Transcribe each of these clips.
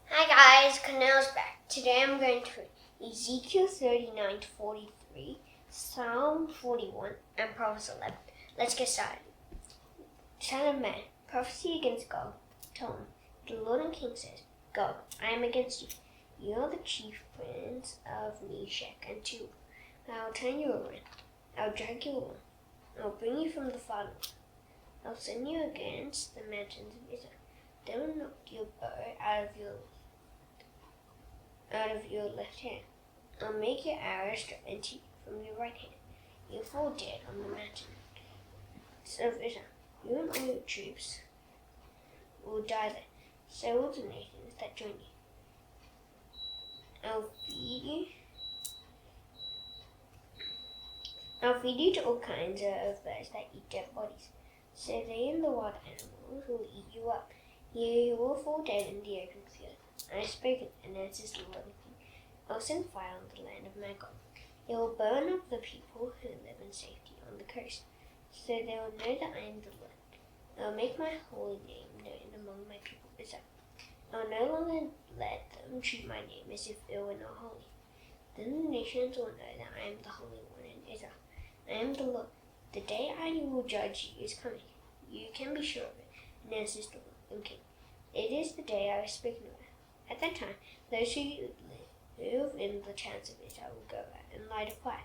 Hi guys, Cornell's back. Today I'm going to read Ezekiel 39 to 43, Psalm 41, and Proverbs 11. Let's get started. Son of man, prophecy against Gog. Tell him, the Lord and King says, Gog, I am against you. You are the chief prince of Meshach and Tubal. I will turn you around. I will drag you along. I will bring you from the far north. I will send you against the mountains of Israel. They will knock your bow out of your left hand. I'll make your arrows drop into you from your right hand. You'll fall dead on the mountain. Son of Israel, you and all your troops will die there. So will the nations that join you. I'll feed you to all kinds of birds that eat dead bodies. So they and the wild animals will eat you up. You will fall dead in the open field. I have spoken, and answers the Lord. I'll send fire on the land of Magog. It will burn up the people who live in safety on the coast, so they will know that I am the Lord. I will make my holy name known among my people Israel. I will no longer let them treat my name as if it were not holy. Then the nations will know that I am the Holy One in Israel. I am the Lord. The day I will judge you is coming. You can be sure of it, and answers the Lord, King. It is the day I was speaking about. At that time, those who live in the towns of Israel will go out and light a fire.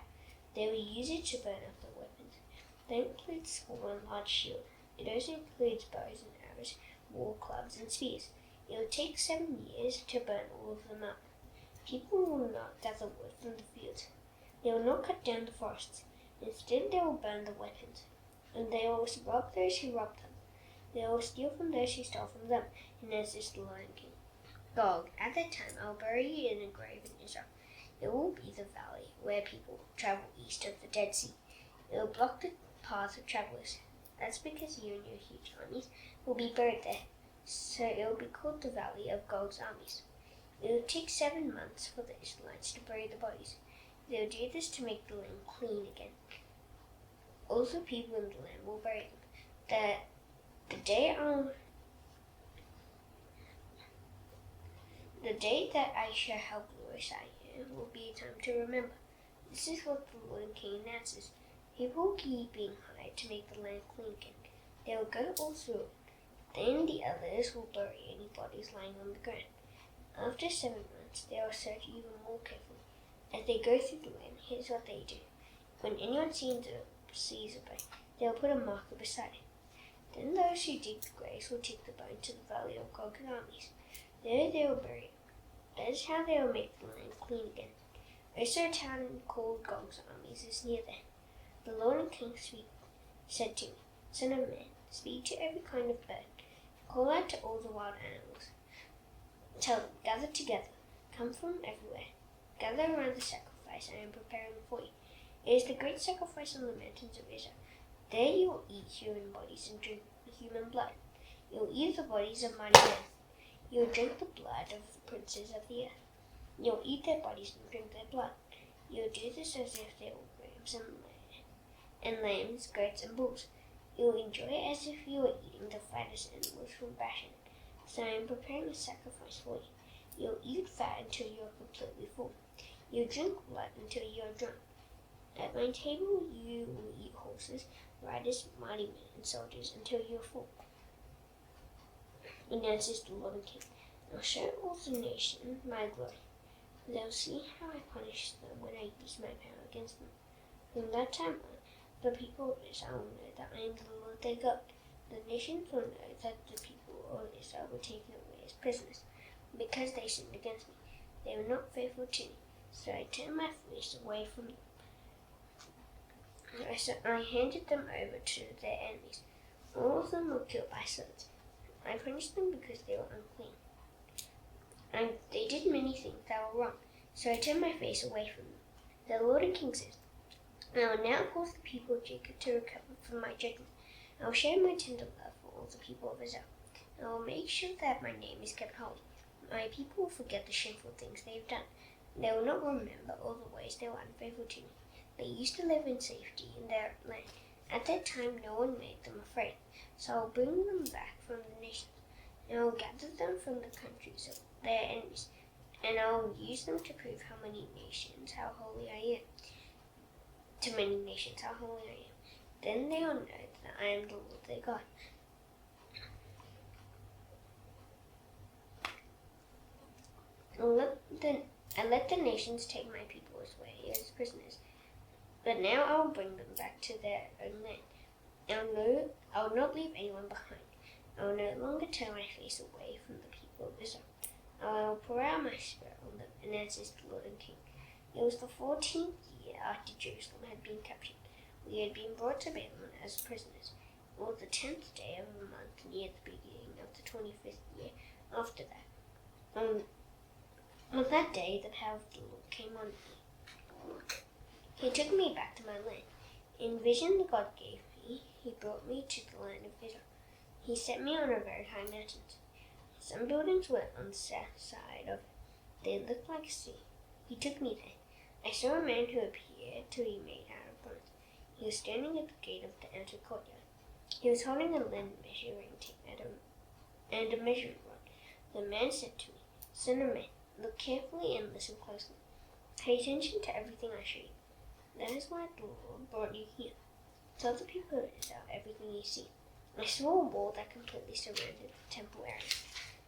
They will use it to burn up the weapons. That includes small and large shields. It also includes bows and arrows, war clubs and spears. It will take 7 years to burn all of them up. People will not gather wood from the fields. They will not cut down the forests. Instead, they will burn the weapons, and they will rob those who robbed them. They will steal from those who stole from them, and answers the Lord King. Gog, at that time I will bury you in a grave in Israel. It will be the valley where people travel east of the Dead Sea. It will block the path of travelers. That's because you and your huge armies will be buried there. So it will be called the Valley of Gog's armies. It will take 7 months for the Israelites to bury the bodies. They will do this to make the land clean again. All the people in the land will bury them. The day that I shall help glorify you will be a time to remember. This is what the Lord King announces. People will keep being hired to make the land clean again. They will go all through it. Then the others will bury any bodies lying on the ground. After 7 months, they will search even more carefully. As they go through the land, here's what they do. When anyone sees a bone, they will put a marker beside it. Then those who dig the graves will take the bone to the Valley of Gog's armies. There they will bury it. That is how they will make the land clean again. Also, a town called Gog's armies is near there. The Lord and King said to me, Son of man, speak to every kind of bird. Call out to all the wild animals. Tell them, gather together, come from everywhere. Gather around the sacrifice I am preparing for you. It is the great sacrifice on the mountains of Israel. There you will eat human bodies and drink human blood. You will eat the bodies of mighty men. You will drink the blood of the princes of the earth. You will eat their bodies and drink their blood. You will do this as if they were rams and lambs, goats and bulls. You will enjoy it as if you were eating the fattest animals from Bashan. So I am preparing a sacrifice for you. You will eat fat until you are completely full. You will drink blood until you are drunk. At my table you will eat horses, riders, mighty men, and soldiers until you are full. Announces the Lord and King. I'll show all the nations my glory. They'll see how I punish them when I use my power against them. From that time on, the people of Israel will know that I am the Lord their God. The nations will know that the people of Israel were taken away as prisoners, because they sinned against me. They were not faithful to me, so I turned my face away from them. I handed them over to their enemies. All of them were killed by swords. I punished them because they were unclean. And they did many things that were wrong, so I turned my face away from them. The Lord and King says, I will now cause the people of Jacob to recover from my judgment. I will show my tender love for all the people of Israel. I will make sure that my name is kept holy. My people will forget the shameful things they have done. They will not remember all the ways they were unfaithful to me. They used to live in safety in their land. At that time, no one made them afraid. So I will bring them back from the nations. and I will gather them from the countries of their enemies, and I will use them to prove how holy I am. To many nations, how holy I am. Then they will know that I am the Lord their God. I let the nations take my people away as prisoners, but now I will bring them back to their own land. I will not leave anyone behind. I will no longer turn my face away from the people of Israel. I will pour out my spirit on them, and as is the Lord and King. It was the 14th year after Jerusalem had been captured. We had been brought to Babylon as prisoners. It was the 10th day of the month near the beginning of the 25th year after that. On that day, the power of the Lord came on me. He took me back to my land. In vision that God gave me, he brought me to the land of Israel. He set me on a very high mountain. Some buildings were on the south side of it. They looked like a sea. He took me there. I saw a man who appeared to be made out of bronze. He was standing at the gate of the outer courtyard. He was holding a linen measuring tape and a measuring rod. The man said to me, "Son of man, look carefully and listen closely. Pay attention to everything I show you. That is why the Lord brought you here. Tell the people of Israel everything you see." I saw a wall that completely surrounded the temple area.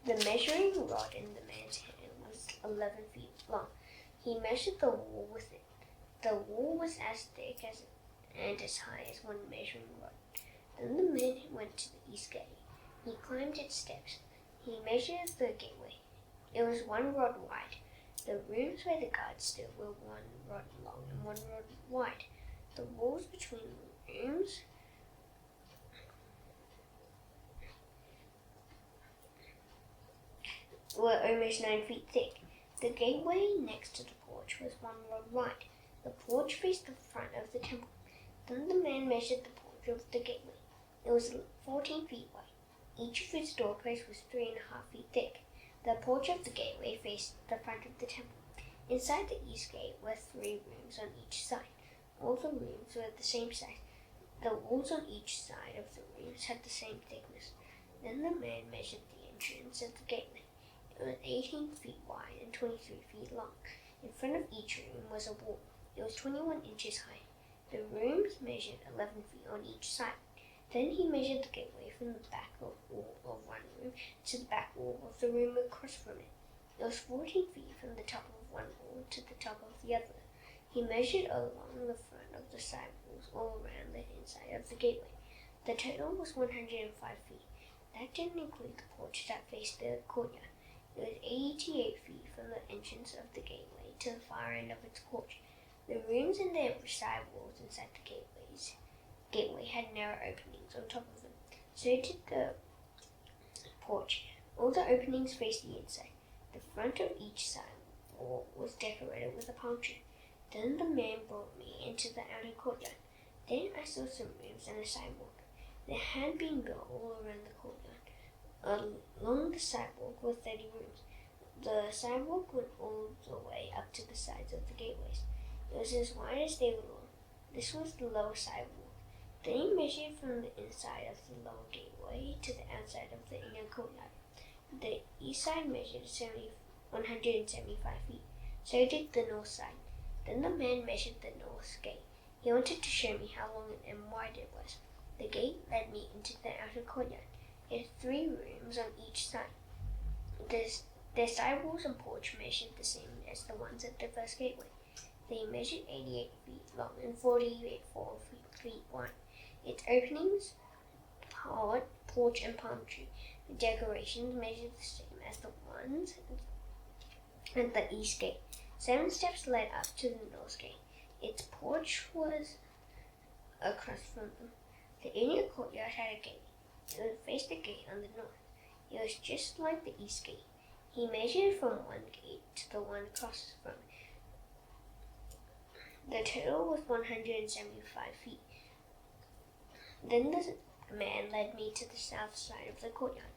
The measuring rod in the man's hand was 11 feet long. He measured the wall with it. The wall was as thick and as high as one measuring rod. Then the man went to the east gate. He climbed its steps. He measured the gateway. It was 1 rod wide. The rooms where the guards stood were 1 rod long and 1 rod wide. The walls between the rooms were almost 9 feet thick. The gateway next to the porch was 1 rod wide. The porch faced the front of the temple. Then the man measured the porch of the gateway. It was 14 feet wide. Each of its doorposts was 3.5 feet thick. The porch of the gateway faced the front of the temple. Inside the east gate were 3 rooms on each side. All the rooms were the same size. The walls on each side of the rooms had the same thickness. Then the man measured the entrance of the gateway. It was 18 feet wide and 23 feet long. In front of each room was a wall. It was 21 inches high. The rooms measured 11 feet on each side. Then he measured the gateway from the back wall of one room to the back wall of the room across from it. It was 14 feet from the top of one wall to the top of the other. He measured along the front of the side walls all around the inside of the gateway. The total was 105 feet. That didn't include the porch that faced the courtyard. It was 88 feet from the entrance of the gateway to the far end of its porch. The rooms and their side walls inside the gateway had narrow openings on top of them. So did the porch. All the openings faced the inside. The front of each side wall was decorated with a palm tree. Then the man brought me into the outer courtyard. Then I saw some rooms and a sidewalk. They had been built all around the courtyard. Along the sidewalk were 30 rooms. The sidewalk went all the way up to the sides of the gateways. It was as wide as they were long. This was the lower sidewalk. Then he measured from the inside of the lower gateway to the outside of the inner courtyard. The east side measured 175 feet. So did the north side. Then the man measured the north gate. He wanted to show me how long and wide it was. The gate led me into the outer courtyard. It had 3 rooms on each side. Their side walls and porch measured the same as the ones at the first gateway. They measured 88 feet long and 44 feet wide. Its openings, porch, and palm tree. The decorations measured the same as the ones at the east gate. 7 steps led up to the north gate. Its porch was across from them. The inner courtyard had a gate. It would face the gate on the north. It was just like the east gate. He measured from one gate to the one across from it. The total was 175 feet. Then the man led me to the south side of the courtyard.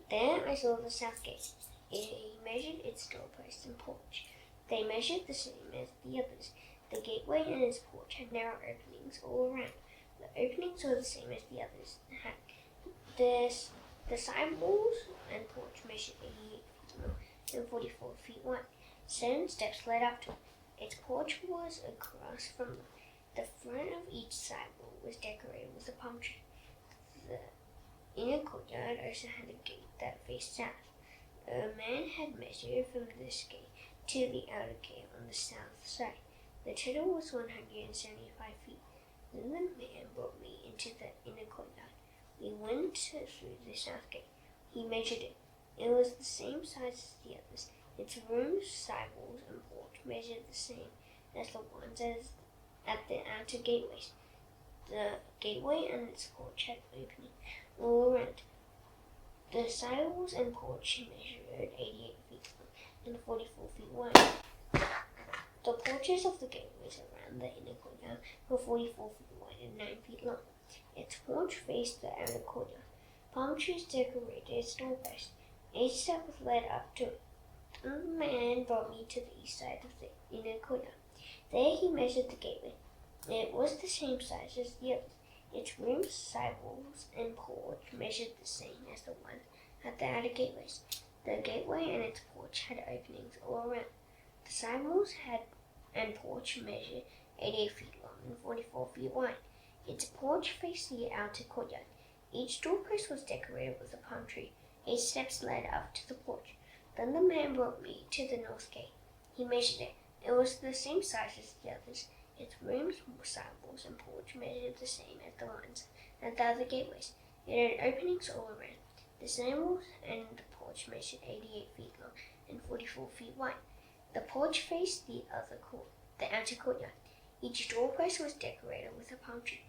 There I saw the south gate. He measured its doorposts and porch. They measured the same as the others. The gateway and its porch had narrow openings all around. The openings were the same as the others had. The side walls and porch measured 88 feet long and 44 feet wide. 7 steps led up to it. Its porch was across from them. The front of each side wall was decorated with a palm tree. The inner courtyard also had a gate that faced south. A man had measured from this gate to the outer gate on the south side. The total was 175 feet. Then the man brought me into the inner courtyard. We went through the south gate. He measured it. It was the same size as the others. Its rooms, side walls, and porch measured the same as the ones at the outer gateways. The gateway and its porch had openings all around. The side walls and porch measured 88 feet long and 44 feet wide. The porches of the gateways around the inner courtyard were 44 feet wide and 9 feet long. Its porch faced the outer courtyard. Palm trees decorated its doorpost. 8 steps led up to it. The man brought me to the east side of the inner courtyard. There he measured the gateway. It was the same size as the others. Its rooms, side walls, and porch measured the same as the ones at the outer gateways. The gateway and its porch had openings all around. The side walls and porch measured 88 feet long and 44 feet wide. Its porch faced the outer courtyard. Each doorpost was decorated with a palm tree. 8 steps led up to the porch. Then the man brought me to the north gate. He measured it. It was the same size as the others. Its rooms, side walls, and porch measured the same as the ones at the other gateways. It had openings all around. The side walls and the porch measured 88 feet long and 44 feet wide. The porch faced the outer courtyard. Each doorpost was decorated with a palm tree.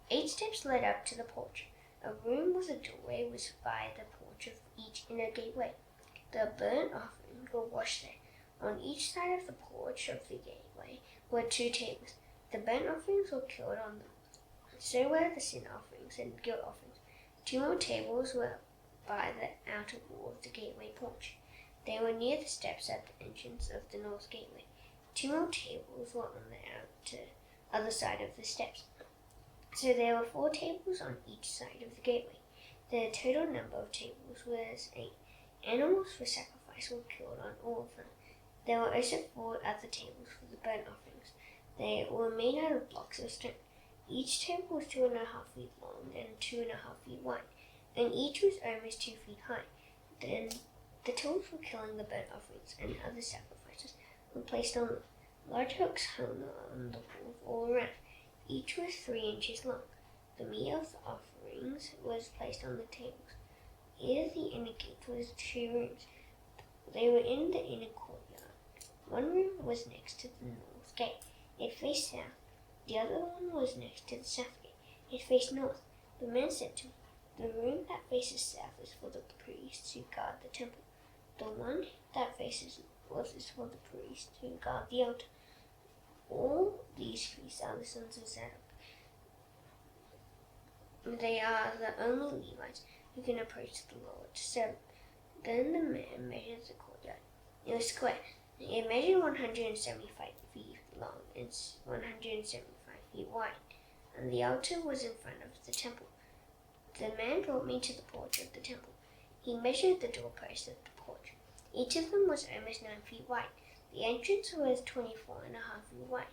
8 steps led up to the porch. A room with a doorway was by the porch of each inner gateway. The burnt offerings were washed there. On each side of the porch of the gateway were 2 tables. The burnt offerings were killed on them. So were the sin offerings and guilt offerings. 2 more tables were by the outer wall of the gateway porch. They were near the steps at the entrance of the north gateway. 2 more tables were on the other side of the steps. So there were 4 tables on each side of the gateway. The total number of tables was 8. Animals for sacrifice were killed on all of them. There were also 4 other tables for the burnt offerings. They were made out of blocks of stone. Each table was 2.5 feet long and 2.5 feet wide, and each was almost 2 feet high. Then the tools for killing the burnt offerings and other sacrifices were placed on them. Large hooks hung on the walls all around. Each was 3 inches long. The meat of the offerings was placed on the tables. Near the inner gate was 2 rooms. They were in the inner courtyard. One room was next to the north gate. It faced south. The other one was next to the south gate. It faced north. The man said to me, "The room that faces south is for the priests who guard the temple. The one that faces north is for the priests who guard the altar. All these priests are the sons of Zadok. They are the only Levites who can approach the Lord to serve him." Then the man measured the courtyard. It was square. It measured 175 feet long and 175 feet wide, and the altar was in front of the temple. The man brought me to the porch of the temple. He measured the doorposts of the porch. Each of them was almost 9 feet wide. The entrance was 24.5 feet wide.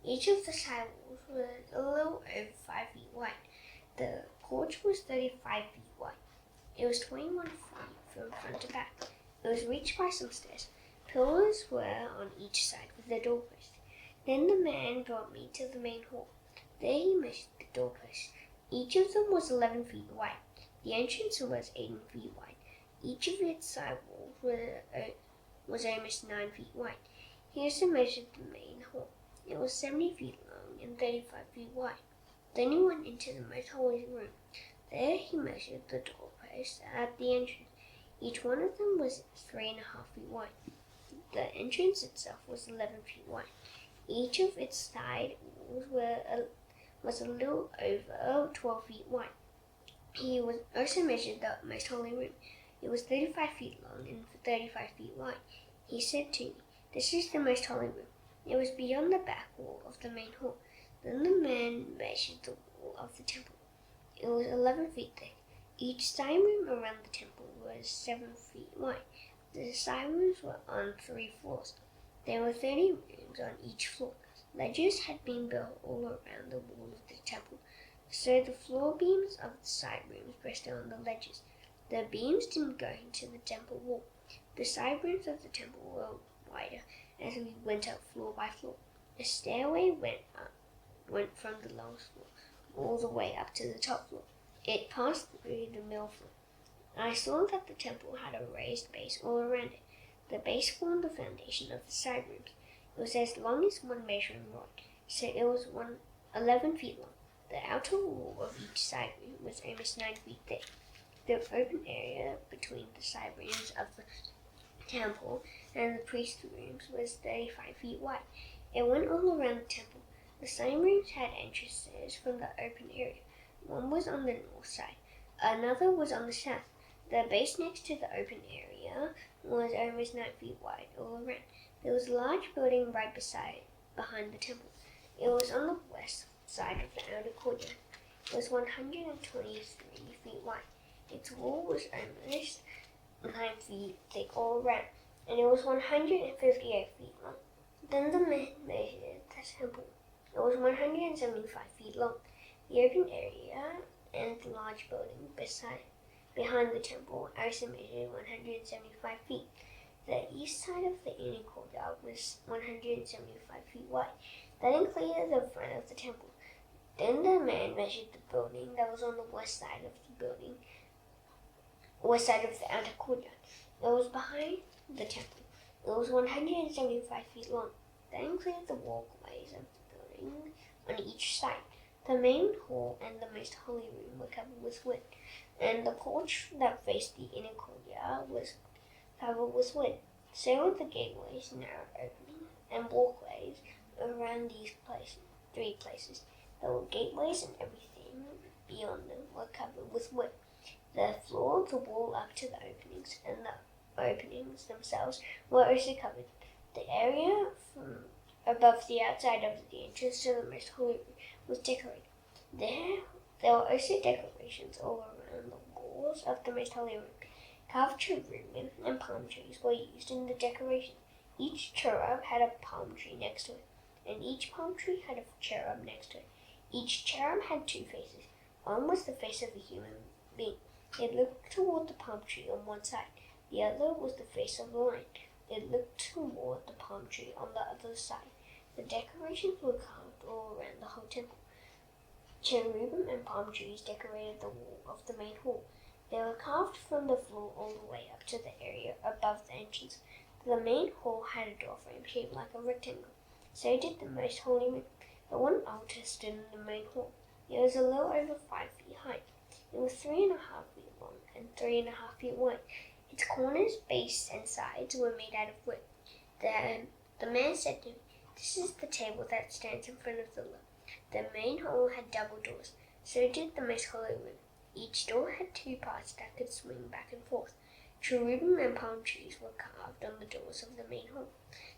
Each of the side walls was a little over 5 feet wide. The porch was 35 feet wide. It was 21 feet from front to back. It was reached by some stairs. Pillars were on each side with the doorpost. Then the man brought me to the main hall. There he measured the doorposts. Each of them was 11 feet wide. The entrance was 18 feet wide. Each of its side walls was almost 9 feet wide. He also measured the main hall. It was 70 feet long and 35 feet wide. Then he went into the most holy room. There he measured the doorposts at the entrance. Each one of them was 3.5 feet wide. The entrance itself was 11 feet wide. Each of its side walls was a little over 12 feet wide. He also measured the most holy room. It was 35 feet long and 35 feet wide. He said to me, "This is the most holy room." It was beyond the back wall of the main hall. Then the man measured the wall of the temple. It was 11 feet thick Each side room around the temple was 7 feet wide. The side rooms were on 3 floors. There were 30 rooms on each floor. Ledges had been built all around the wall of the temple, so the floor beams of the side rooms rested on the ledges. The beams didn't go into the temple wall. The side rooms of the temple were wider as we went up floor by floor. A stairway went from the lowest floor all the way up to the top floor. It passed through the middle floor. I saw that the temple had a raised base all around it. The base formed the foundation of the side rooms. It was as long as one measuring rod, so it was 11 feet long. The outer wall of each side room was almost 9 feet thick. The open area between the side rooms of the temple and the priest rooms was 35 feet wide. It went all around the temple. The side rooms had entrances from the open area. One was on the north side, another was on the south. The base next to the open area was almost 9 feet wide all around. There was a large building right behind the temple. It was on the west side of the outer courtyard. It was 123 feet wide. Its wall was almost 9 feet thick all around, and it was 158 feet long. Then the men measured the temple. It was 175 feet long. The open area and the large building behind the temple also measured 175 feet. The east side of the inner courtyard was 175 feet wide. That included the front of the temple. Then the man measured the building that was on the west side of the outer courtyard. It was behind the temple. It was 175 feet long. That included the walkways of the building on each side. The main hall and the most holy room were covered with wood, and the porch that faced the inner courtyard was covered with wood. So were the gateways, narrow openings, and walkways around these three places. There were gateways, and everything beyond them were covered with wood. The floor, the wall up to the openings, and the openings themselves were also covered. The area from above the outside of the entrance to the most holy room was decorated. There were also decorations all around the walls of the most holy room. Carved cherubim and palm trees were used in the decoration. Each cherub had a palm tree next to it, and each palm tree had a cherub next to it. Each cherub had 2 faces. One was the face of a human being. It looked toward the palm tree on one side. The other was the face of a lion. It looked toward the palm tree on the other side. The decorations were carved all around the whole temple. Cherubim and palm trees decorated the wall of the main hall. They were carved from the floor all the way up to the area above the entrance. The main hall had a door frame shaped like a rectangle. So did the most holy room. The one altar stood in the main hall. It was a little over 5 feet high. It was 3.5 feet long and 3.5 feet wide. Its corners, base, and sides were made out of wood. The man said to me, "This is the table that stands in front of the Lord." The main hall had double doors. So did the most holy room. Each door had 2 parts that could swing back and forth. Cherubim and palm trees were carved on the doors of the main hall.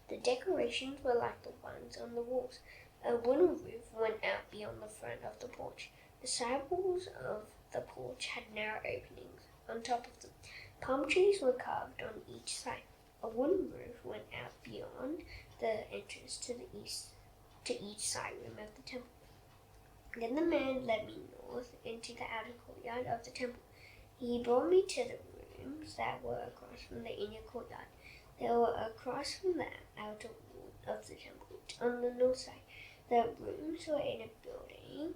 The decorations were like the ones on the walls. A wooden roof went out beyond the front of the porch. The side walls of the porch had narrow openings on top of them. Palm trees were carved on each side. A wooden roof went out beyond the entrance to each side room of the temple. Then the man led me north into the outer courtyard of the temple. He brought me to the rooms that were across from the inner courtyard. They were across from the outer wall of the temple on the north side. The rooms were in a building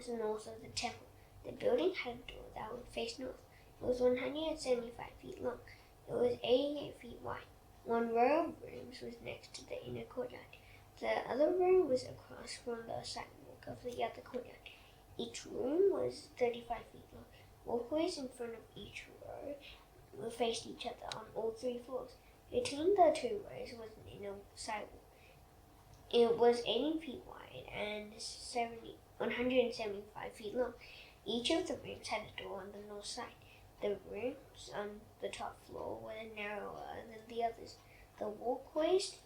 north of the temple. The building had a door that would face north. It was 175 feet long. It was 88 feet wide. One row of rooms was next to the inner courtyard. The other row was across from the sidewalk of the other courtyard. Each room was 35 feet long. Walkways in front of each row faced each other on all 3 floors. Between the 2 rows was an inner sidewalk. It was 18 feet wide and 175 feet long. Each of the rooms had a door on the north side. The rooms on the top floor were narrower than the others. The walkways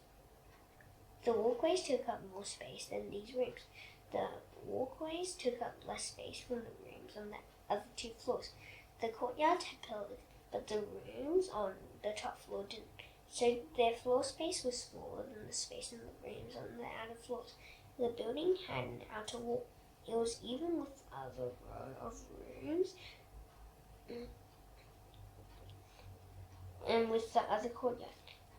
took up more space than these rooms. The walkways took up less space from the rooms on the other 2 floors. The courtyard had pillars, but the rooms on the top floor didn't. So their floor space was smaller than the space in the rooms on the outer floors. The building had an outer wall. It was even with other row of rooms and with the other courtyard.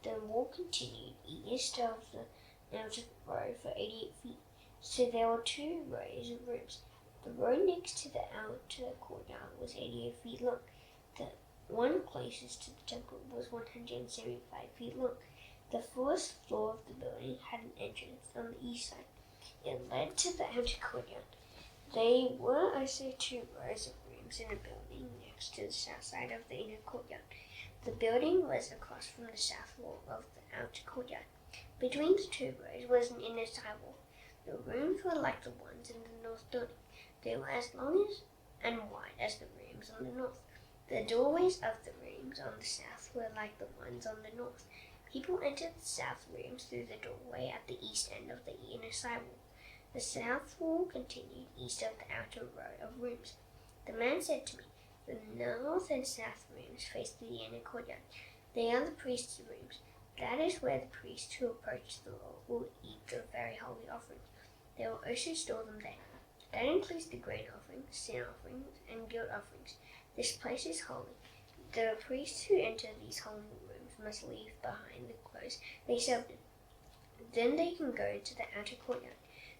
The wall continued east of the outer row for 88 feet. So there were 2 rows of rooms. The row next to the outer courtyard was 88 feet long. The one closest to the temple was 175 feet long. The first floor of the building had an entrance on the east side. It led to the outer courtyard. There were also 2 rows of rooms in a building next to the south side of the inner courtyard. The building was across from the south wall of the outer courtyard. Between the 2 rows was an inner side wall. The rooms were like the ones in the north building. They were as long and wide as the rooms on the north. The doorways of the rooms on the south were like the ones on the north. People entered the south rooms through the doorway at the east end of the inner side wall. The south wall continued east of the outer row of rooms. The man said to me, "The north and south rooms face the inner courtyard. They are the priests' rooms. That is where the priests who approach the Lord will eat the very holy offerings. They will also store them there. That includes the grain offerings, sin offerings, and guilt offerings. This place is holy. The priests who enter these holy rooms must leave behind the clothes they served in. Then they can go to the outer courtyard.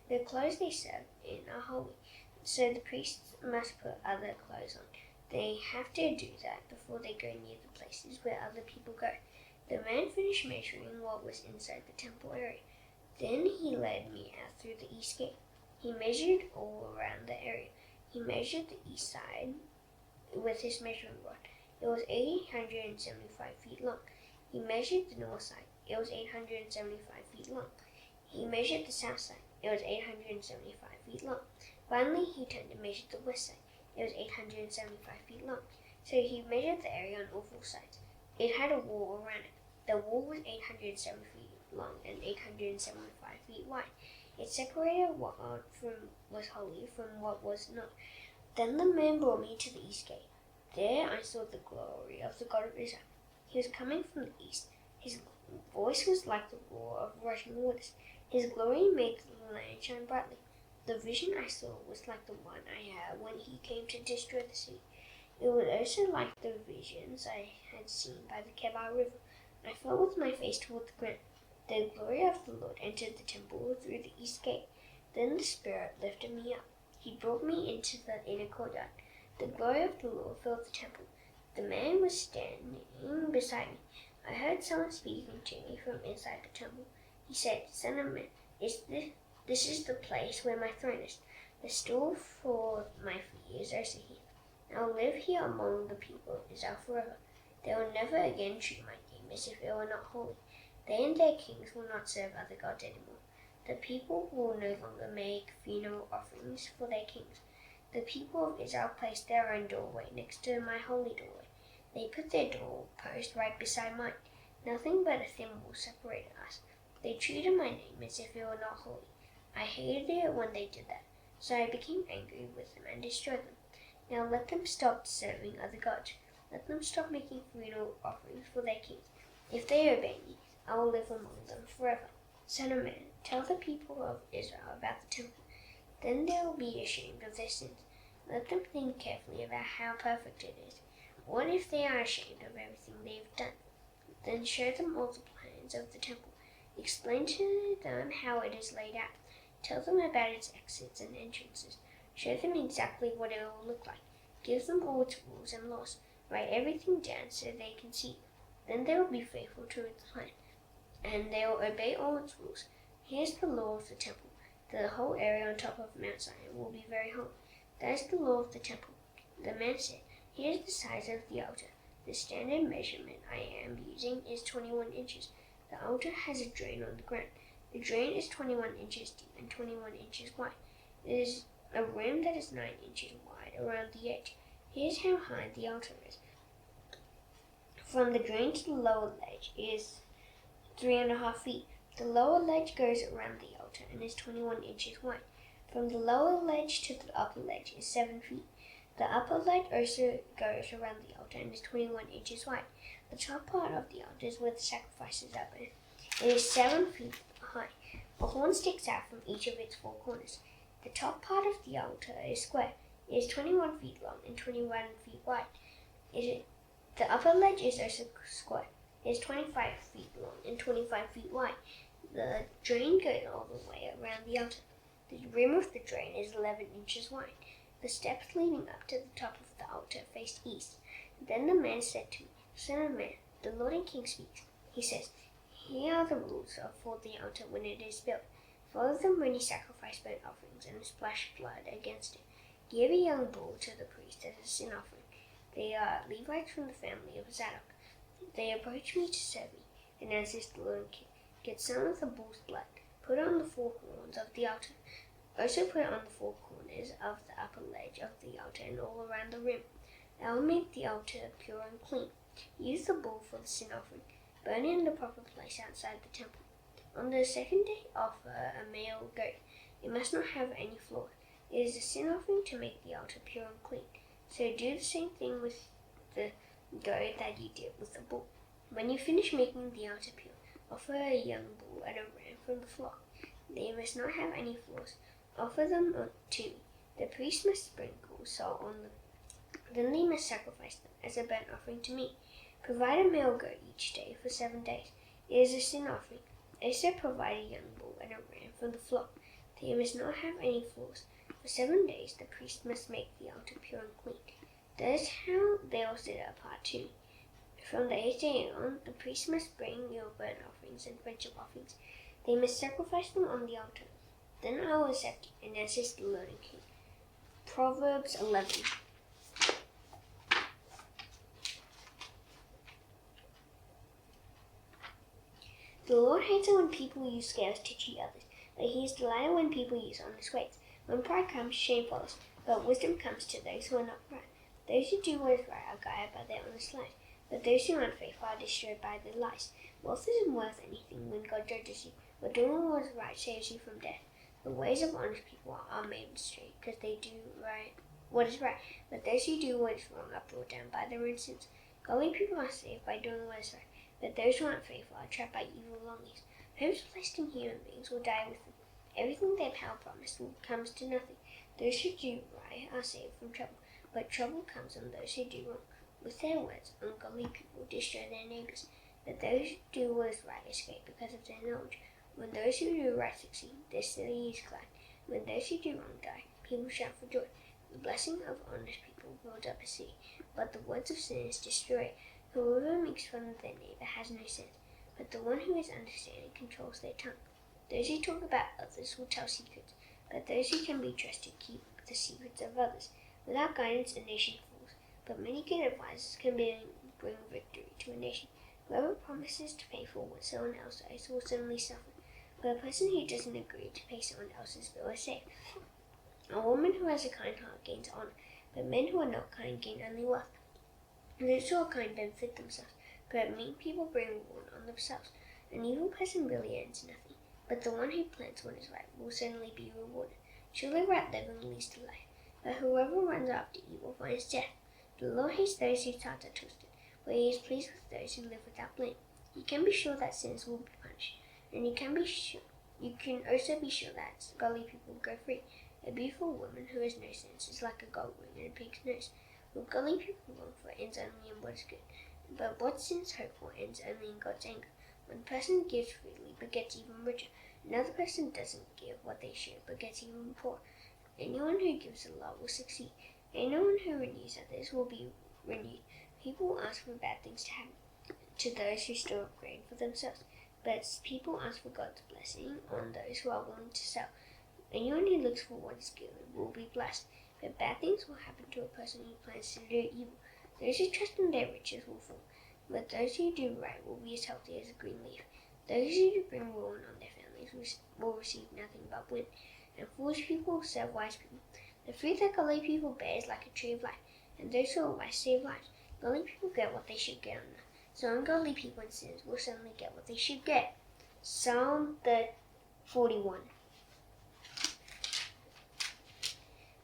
The clothes they serve in are holy, so the priests must put other clothes on. They have to do that before they go near the places where other people go." The man finished measuring what was inside the temple area. Then he led me out through the east gate. He measured all around the area. He measured the east side with his measuring rod. It was 875 feet long. He measured the north side. It was 875 feet long. He measured the south side. It was 875 feet long. Finally, he turned and measured the west side. It was 875 feet long. So he measured the area on all 4 sides. It had a wall around it. The wall was 870 feet long and 875 feet wide. It separated what was holy from what was not. Then the man brought me to the east gate. There I saw the glory of the God of Israel. He was coming from the east. His voice was like the roar of rushing waters. His glory made the land shine brightly. The vision I saw was like the one I had when he came to destroy the city. It was also like the visions I had seen by the Kebar River. I fell with my face toward the ground. The glory of the Lord entered the temple through the east gate. Then the Spirit lifted me up. He brought me into the inner courtyard. The glory of the Lord filled the temple. The man was standing beside me. I heard someone speaking to me from inside the temple. He said, "Son of man, this is the place where my throne is. The stool for my feet is also here. I will live here among the people of Israel forever. They will never again treat my name as if it were not holy. They and their kings will not serve other gods anymore. The people will no longer make funeral offerings for their kings. The people of Israel placed their own doorway next to my holy doorway. They put their doorpost right beside mine. Nothing but a thin wall separated us. They treated my name as if it were not holy. I hated it when they did that, so I became angry with them and destroyed them. Now let them stop serving other gods. Let them stop making funeral offerings for their kings. If they obey me, I will live among them forever. Son of man, tell the people of Israel about the temple. Then they will be ashamed of their sins. Let them think carefully about how perfect it is. What if they are ashamed of everything they have done? Then show them all the plans of the temple. Explain to them how it is laid out. Tell them about its exits and entrances. Show them exactly what it will look like. Give them all its rules and laws. Write everything down so they can see. Then they will be faithful to its plan, and they will obey all its rules. Here's the law of the temple. The whole area on top of Mount Zion will be very holy. That is the law of the temple. The man said, "Here's the size of the altar. The standard measurement I am using is 21 inches. The altar has a drain on the ground. The drain is 21 inches deep and 21 inches wide. It is a rim that is 9 inches wide around the edge. Here's how high the altar is. From the drain to the lower ledge is 3.5 feet. The lower ledge goes around the altar and is 21 inches wide. From the lower ledge to the upper ledge is 7 feet. The upper ledge also goes around the altar and is 21 inches wide. The top part of the altar is where the sacrifices are burned. It is 7 feet high. A horn sticks out from each of its 4 corners. The top part of the altar is square. It is 21 feet long and 21 feet wide. The upper ledge is also square. It is 25 feet long and 25 feet wide. The drain goes all the way around the altar. The rim of the drain is 11 inches wide. The steps leading up to the top of the altar faced east. Then the man said to me, Son of man, the Lord and King speaks. He says, Here are the rules for the altar when it is built. Follow them when you sacrifice burnt offerings and splash blood against it. Give a young bull to the priest as a sin offering. They are Levites from the family of Zadok. They approach me to serve me, and answers the Lord and King. Get some of the bull's blood, put it on the 4 horns of the altar. Also put it on the 4 corners of the upper ledge of the altar and all around the rim. That will make the altar pure and clean. Use the bull for the sin offering. Burn it in the proper place outside the temple. On the 2nd day, offer a male goat. It must not have any flaws. It is a sin offering to make the altar pure and clean. So do the same thing with the goat that you did with the bull. When you finish making the altar pure, offer a young bull and a ram from the flock. They must not have any flaws. Offer them to me. The priest must sprinkle salt on them. Then they must sacrifice them as a burnt offering to me. Provide a male goat each day for 7 days. It is a sin offering. Also provide a young bull and a ram from the flock. They must not have any flaws. For 7 days the priest must make the altar pure and clean. That is how they will set it apart to me. From the 8th day on, the priest must bring your burnt offerings and friendship offerings. They must sacrifice them on the altar. Then I will accept you, and answers the Lord and King. Proverbs 11. The Lord hates it when people use scales to cheat others, but he is delighted when people use honest ways. When pride comes, shame follows, but wisdom comes to those who are not proud. Those who do what is right are guided by their honest lives, but those who are unfaithful are destroyed by their lies. Wealth isn't worth anything when God judges you, but doing what is right saves you from death. The ways of honest people are made straight because they do what is right, but those who do what is wrong are brought down by their own sins. Godly people are saved by doing what is right, but those who are unfaithful are trapped by evil longings. Hopes placed in human beings will die with them. Everything their power promised comes to nothing. Those who do right are saved from trouble, but trouble comes on those who do wrong. With their words, ungodly people destroy their neighbors, but those who do what is right escape because of their knowledge. When those who do right succeed, their city is glad. When those who do wrong die, people shout for joy. The blessing of honest people builds up a city, but the words of sinners destroy it. Whoever makes fun of their neighbor has no sense, but the one who is understanding controls their tongue. Those who talk about others will tell secrets, but those who can be trusted keep the secrets of others. Without guidance, a nation falls, but many good advisors can bring victory to a nation. Whoever promises to pay for what someone else owes will certainly suffer, but a person who doesn't agree to pay someone else's bill is safe. A woman who has a kind heart gains honor, but men who are not kind gain only wealth. Those who are kind benefit themselves, but mean people bring ruin on themselves. An evil person really earns nothing, but the one who plans what is right will certainly be rewarded. Surely right living leads to life, but whoever runs after evil finds death. The Lord hates those whose hearts are twisted, but he is pleased with those who live without blame. You can be sure that sinners will be punished, and you can also be sure that godly people go free. A beautiful woman who has no sense is like a gold ring in a pig's nose. What godly people long for ends only in what is good, but what sinners hope for ends only in God's anger. One person gives freely but gets even richer. Another person doesn't give what they should but gets even poorer. Anyone who gives a lot will succeed. Anyone who renews others will be renewed. People will ask for bad things to happen to those who store up grain for themselves, but people ask for God's blessing on those who are willing to sell. Anyone who looks for what is good will be blessed, but bad things will happen to a person who plans to do evil. Those who trust in their riches will fall, but those who do right will be as healthy as a green leaf. Those who bring ruin on their families will receive nothing but wind, and foolish people will serve wise people. The fruit that godly people bear is like a tree of life, and those who are wise save lives. Godly people get what they should get on earth, so ungodly people and sinners will certainly get what they should get. Psalm 41.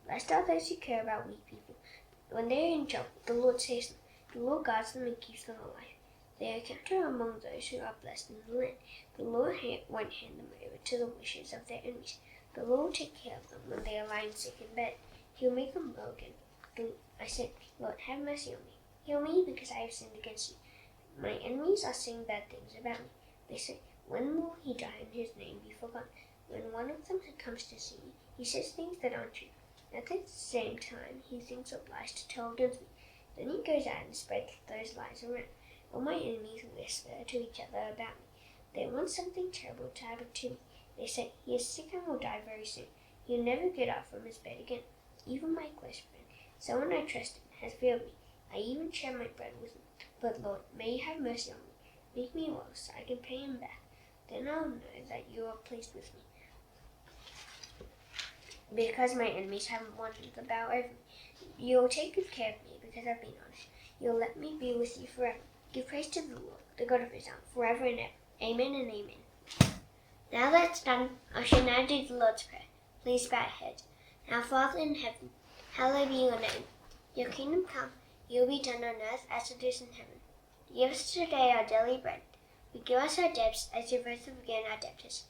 Blessed are those who care about weak people. When they are in trouble, the Lord saves them. The Lord guards them and keeps them alive. They are counted among those who are blessed in the land. The Lord won't hand them over to the wishes of their enemies. The Lord will take care of them when they are lying sick in bed. He will make them well again. I said, Lord, have mercy on me. Heal me because I have sinned against you. My enemies are saying bad things about me. They say, when will he die and his name be forgotten? When one of them comes to see me, he says things that aren't true. At the same time, he thinks of lies to tell against me. Then he goes out and spreads those lies around. All my enemies whisper to each other about me. They want something terrible to happen to me. They say, he is sick and will die very soon. He'll never get up from his bed again. Even my close friend, someone I trusted, has failed me. I even share my bread with him. But Lord, may you have mercy on me. Make me well so I can pay him back. Then I'll know that you are pleased with me. Because my enemies haven't won the battle over me. You'll take good care of me because I've been honest. You'll let me be with you forever. Give praise to the Lord, the God of Israel, forever and ever. Amen and amen. Now that's done, I shall now do the Lord's Prayer. Please bow your head. Our Father in heaven, hallowed be your name. Your kingdom come, your will be done on earth as it is in heaven. Give us today our daily bread. Forgive us our debts as we also forgive our debtors.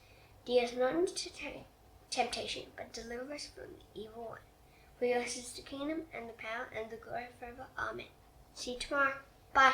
Lead us not into temptation, but deliver us from the evil one. For yours is the kingdom and the power and the glory forever. Amen. See you tomorrow. Bye.